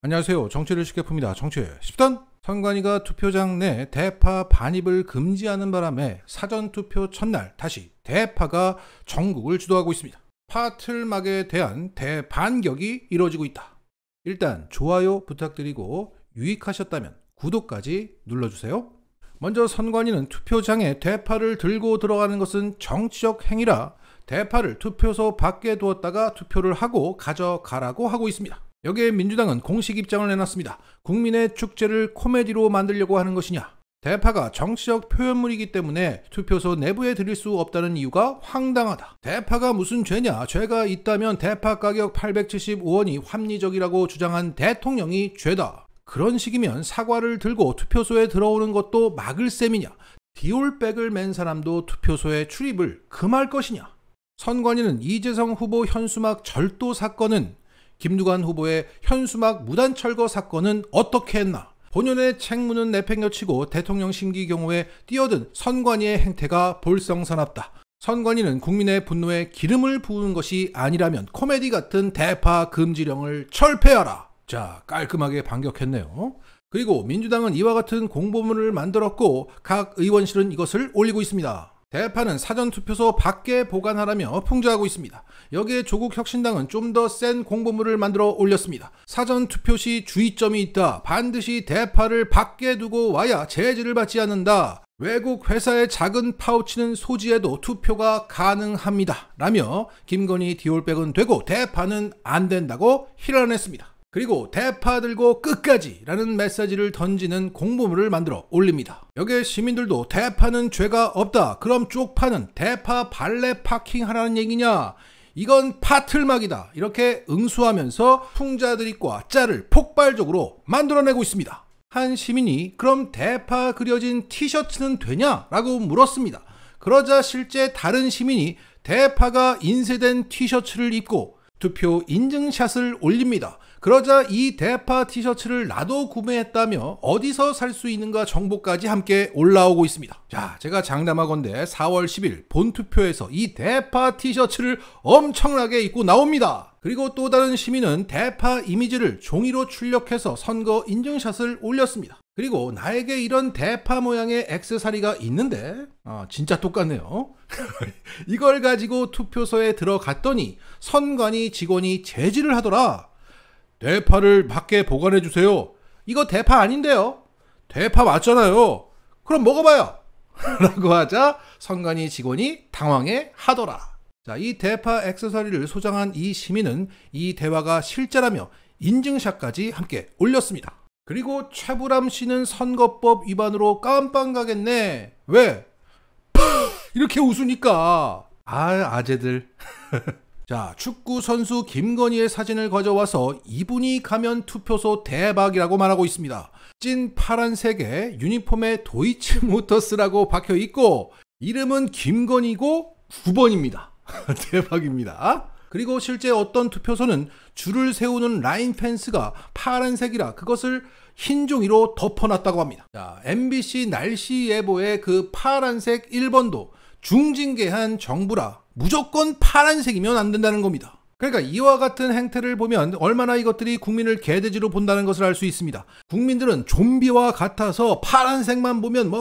안녕하세요. 정치를 쉽게 풉니다. 정치 10단. 선관위가 투표장 내 대파 반입을 금지하는 바람에 사전투표 첫날 다시 대파가 전국을 주도하고 있습니다. 파틀막에 대한 대반격이 이루어지고 있다. 일단 좋아요 부탁드리고 유익하셨다면 구독까지 눌러주세요. 먼저 선관위는 투표장에 대파를 들고 들어가는 것은 정치적 행위라 대파를 투표소 밖에 두었다가 투표를 하고 가져가라고 하고 있습니다. 여기에 민주당은 공식 입장을 내놨습니다. 국민의 축제를 코미디로 만들려고 하는 것이냐? 대파가 정치적 표현물이기 때문에 투표소 내부에 들일 수 없다는 이유가 황당하다. 대파가 무슨 죄냐? 죄가 있다면 대파 가격 875원이 합리적이라고 주장한 대통령이 죄다. 그런 식이면 사과를 들고 투표소에 들어오는 것도 막을 셈이냐? 디올백을 맨 사람도 투표소에 출입을 금할 것이냐? 선관위는 이재성 후보 현수막 절도 사건은 김두관 후보의 현수막 무단 철거 사건은 어떻게 했나? 본연의 책무는 내팽겨치고 대통령 심기 경호에 뛰어든 선관위의 행태가 볼썽사납다. 선관위는 국민의 분노에 기름을 부은 것이 아니라면 코미디 같은 대파 금지령을 철폐하라. 자, 깔끔하게 반격했네요. 그리고 민주당은 이와 같은 공보문을 만들었고 각 의원실은 이것을 올리고 있습니다. 대파는 사전투표소 밖에 보관하라며 풍자하고 있습니다. 여기에 조국혁신당은 좀 더 센 공보물을 만들어 올렸습니다. 사전투표 시 주의점이 있다. 반드시 대파를 밖에 두고 와야 제지를 받지 않는다. 외국 회사의 작은 파우치는 소지해도 투표가 가능합니다. 라며 김건희 디올백은 되고 대파는 안 된다고 hir어냈습니다. 그리고 대파 들고 끝까지 라는 메시지를 던지는 공보물을 만들어 올립니다. 여기에 시민들도 대파는 죄가 없다. 그럼 쪽파는 대파 발레 파킹하라는 얘기냐? 이건 파틀막이다. 이렇게 응수하면서 풍자드립과 짤을 폭발적으로 만들어내고 있습니다. 한 시민이 그럼 대파 그려진 티셔츠는 되냐? 라고 물었습니다. 그러자 실제 다른 시민이 대파가 인쇄된 티셔츠를 입고 투표 인증샷을 올립니다. 그러자 이 대파 티셔츠를 나도 구매했다며 어디서 살 수 있는가 정보까지 함께 올라오고 있습니다. 자, 제가 장담하건대 4월 10일 본투표에서 이 대파 티셔츠를 엄청나게 입고 나옵니다. 그리고 또 다른 시민은 대파 이미지를 종이로 출력해서 선거 인증샷을 올렸습니다. 그리고 나에게 이런 대파 모양의 액세서리가 있는데 진짜 똑같네요. 이걸 가지고 투표소에 들어갔더니 선관위 직원이 제지를 하더라. 대파를 밖에 보관해주세요. 이거 대파 아닌데요? 대파 맞잖아요. 그럼 먹어봐요. 라고 하자 선관위 직원이 당황해 하더라. 자, 이 대파 액세서리를 소장한 이 시민은 이 대화가 실제라며 인증샷까지 함께 올렸습니다. 그리고 최불암 씨는 선거법 위반으로 깜빵 가겠네. 왜? 이렇게 웃으니까. 아재들. 자, 축구 선수 김건희의 사진을 가져와서 이분이 가면 투표소 대박이라고 말하고 있습니다. 찐 파란색에 유니폼에 도이치모터스라고 박혀 있고 이름은 김건희고 9번입니다. 대박입니다. 그리고 실제 어떤 투표소는 줄을 세우는 라인 펜스가 파란색이라 그것을 흰 종이로 덮어놨다고 합니다. 자, MBC 날씨 예보의 그 파란색 1번도 중징계한 정부라 무조건 파란색이면 안 된다는 겁니다. 그러니까 이와 같은 행태를 보면 얼마나 이것들이 국민을 개돼지로 본다는 것을 알 수 있습니다. 국민들은 좀비와 같아서 파란색만 보면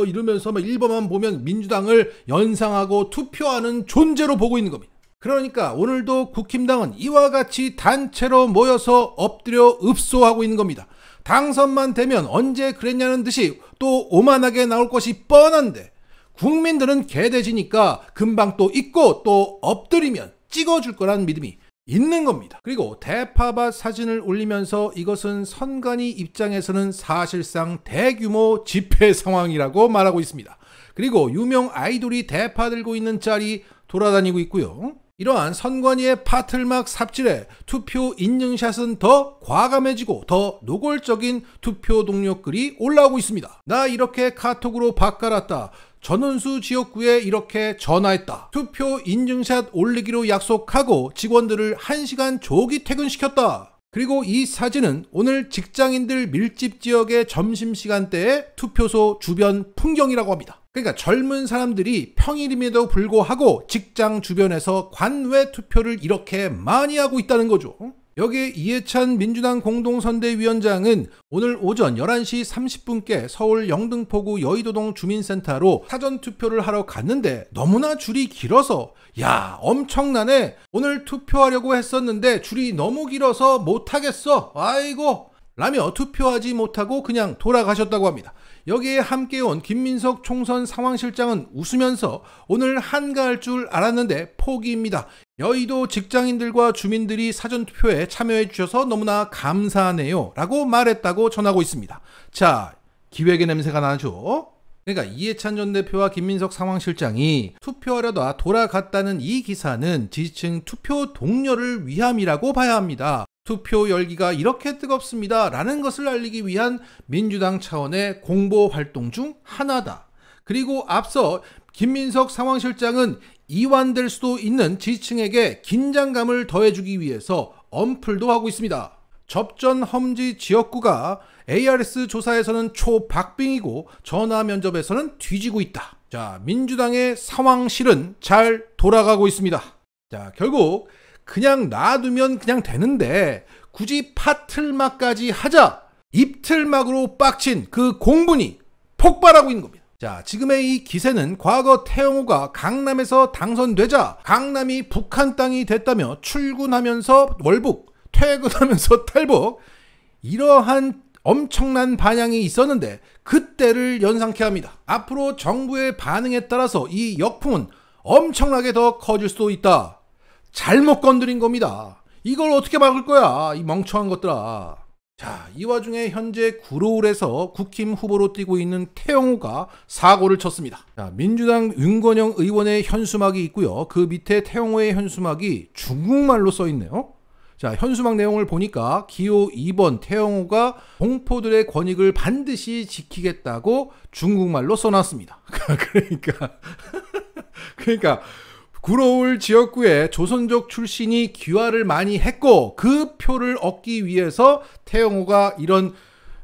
이러면서 1번만 보면 민주당을 연상하고 투표하는 존재로 보고 있는 겁니다. 그러니까 오늘도 국힘당은 이와 같이 단체로 모여서 엎드려 읍소하고 있는 겁니다. 당선만 되면 언제 그랬냐는 듯이 또 오만하게 나올 것이 뻔한데 국민들은 개돼지니까 금방 또 잊고 또 엎드리면 찍어줄 거란 믿음이 있는 겁니다. 그리고 대파밭 사진을 올리면서 이것은 선관위 입장에서는 사실상 대규모 집회 상황이라고 말하고 있습니다. 그리고 유명 아이돌이 대파 들고 있는 짤이 돌아다니고 있고요. 이러한 선관위의 파틀막 삽질에 투표 인증샷은 더 과감해지고 더 노골적인 투표 동료글이 올라오고 있습니다. 나 이렇게 카톡으로 바꿔놨다. 전원수 지역구에 이렇게 전화했다. 투표 인증샷 올리기로 약속하고 직원들을 1시간 조기 퇴근시켰다. 그리고 이 사진은 오늘 직장인들 밀집 지역의 점심시간대의 투표소 주변 풍경이라고 합니다. 그러니까 젊은 사람들이 평일임에도 불구하고 직장 주변에서 관외 투표를 이렇게 많이 하고 있다는 거죠. 여기에 이해찬 민주당 공동선대위원장은 오늘 오전 11시 30분께 서울 영등포구 여의도동 주민센터로 사전투표를 하러 갔는데 너무나 줄이 길어서 야 엄청나네, 오늘 투표하려고 했었는데 줄이 너무 길어서 못하겠어, 아이고 라며 투표하지 못하고 그냥 돌아가셨다고 합니다. 여기에 함께 온 김민석 총선 상황실장은 웃으면서 오늘 한가할 줄 알았는데 포기입니다. 여의도 직장인들과 주민들이 사전투표에 참여해 주셔서 너무나 감사하네요 라고 말했다고 전하고 있습니다. 자, 기획의 냄새가 나죠? 그러니까 이해찬 전 대표와 김민석 상황실장이 투표하려다 돌아갔다는 이 기사는 지지층 투표 동료를 위함이라고 봐야 합니다. 투표 열기가 이렇게 뜨겁습니다 라는 것을 알리기 위한 민주당 차원의 공보 활동 중 하나다. 그리고 앞서 김민석 상황실장은 이완될 수도 있는 지지층에게 긴장감을 더해주기 위해서 언플도 하고 있습니다. 접전 험지 지역구가 ARS 조사에서는 초박빙이고 전화 면접에서는 뒤지고 있다. 자, 민주당의 상황실은 잘 돌아가고 있습니다. 자, 결국 그냥 놔두면 그냥 되는데 굳이 파틀막까지 하자, 입틀막으로 빡친 그 공분이 폭발하고 있는 겁니다. 자, 지금의 이 기세는 과거 태영호가 강남에서 당선되자 강남이 북한 땅이 됐다며 출근하면서 월북, 퇴근하면서 탈북, 이러한 엄청난 반향이 있었는데 그때를 연상케 합니다. 앞으로 정부의 반응에 따라서 이 역풍은 엄청나게 더 커질 수도 있다. 잘못 건드린 겁니다. 이걸 어떻게 막을 거야, 이 멍청한 것들아. 자, 이 와중에 현재 구로울에서 국힘 후보로 뛰고 있는 태영호가 사고를 쳤습니다. 자, 민주당 윤건영 의원의 현수막이 있고요. 그 밑에 태영호의 현수막이 중국말로 써 있네요. 자, 현수막 내용을 보니까 기호 2번 태영호가 동포들의 권익을 반드시 지키겠다고 중국말로 써놨습니다. 그러니까 구로울 지역구에 조선족 출신이 귀화를 많이 했고 그 표를 얻기 위해서 태영호가 이런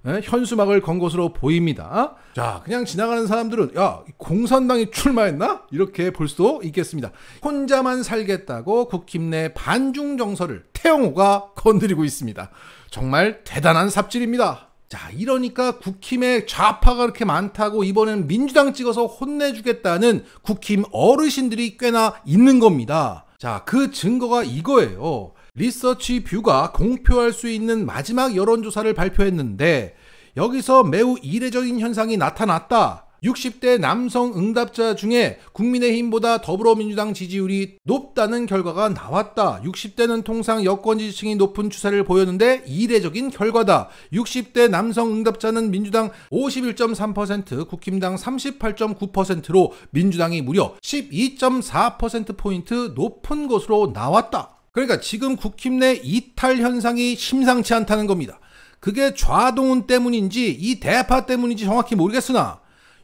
현수막을 건 것으로 보입니다. 자, 그냥 지나가는 사람들은 야, 공산당이 출마했나? 이렇게 볼 수도 있겠습니다. 혼자만 살겠다고 국힘 내 반중 정서를 태영호가 건드리고 있습니다. 정말 대단한 삽질입니다. 자, 이러니까 국힘에 좌파가 그렇게 많다고 이번엔 민주당 찍어서 혼내주겠다는 국힘 어르신들이 꽤나 있는 겁니다. 자, 그 증거가 이거예요. 리서치 뷰가 공표할 수 있는 마지막 여론조사를 발표했는데 여기서 매우 이례적인 현상이 나타났다. 60대 남성 응답자 중에 국민의힘보다 더불어민주당 지지율이 높다는 결과가 나왔다. 60대는 통상 여권 지지층이 높은 추세를 보였는데 이례적인 결과다. 60대 남성 응답자는 민주당 51.3%, 국힘당 38.9%로 민주당이 무려 12.4%포인트 높은 것으로 나왔다. 그러니까 지금 국힘 내 이탈 현상이 심상치 않다는 겁니다. 그게 좌동훈 때문인지 이 대파 때문인지 정확히 모르겠으나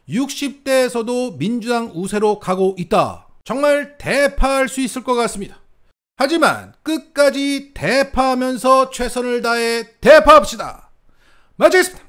60대에서도 민주당 우세로 가고 있다. 정말 대파할 수 있을 것 같습니다. 하지만 끝까지 대파하면서 최선을 다해 대파합시다. 마치겠습니다.